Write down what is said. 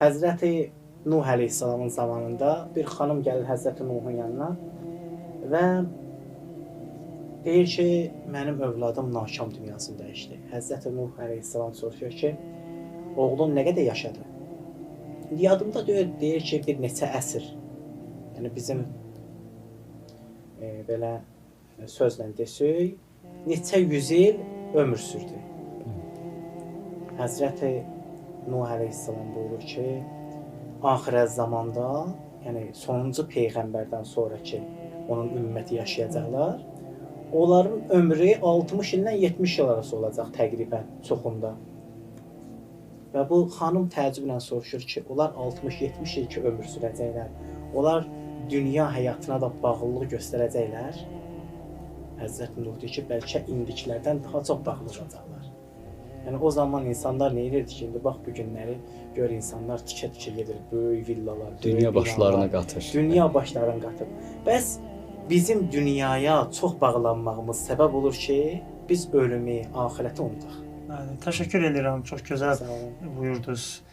Həzrəti Nuh əleyhissalamın zamanında bir xanım gəlir Həzrəti Nuhun yanına və deyir ki, mənim övladım nakam dünyasını dəyişdi. Həzrəti Nuh əleyhissalam soruşur ki, oğlun nə qədər yaşadı? Yadımda deyir ki, bir neçə əsr. Yəni bizim belə sözlə desək, neçə yüz il ömür sürdü. Həzrəti Nuh əleyhissalam buyurur ki, axirət zamanda, yəni sonuncu peyğəmbərdən sonraki onun ümməti yaşayacaqlar. Onların ömrü 60 ildən 70 il arası olacaq təqribən çoxunda. Və bu xanım təəccüblə soruşur ki, onlar 60-70 il ki ömür sürəcəklər. Onlar dünya həyatına da bağlılıq göstərəcəklər. Həzrət Nuh deyir ki, bəlkə indikilərdən daha çox bağlı olacaqlar. Yəni o zaman insanlar nə edirdi ki, indi bax bu günləri gör insanlar tikə-tikə gedir, böyük villalar, Dünya başlarına qatır. Dünya başlarına qatır. Bəs bizim dünyaya çox bağlanmağımız səbəb olur ki, biz ölümü, axirəti unudaq. Təşəkkür edirəm, çox gözəl Sağ olun. buyurdunuz.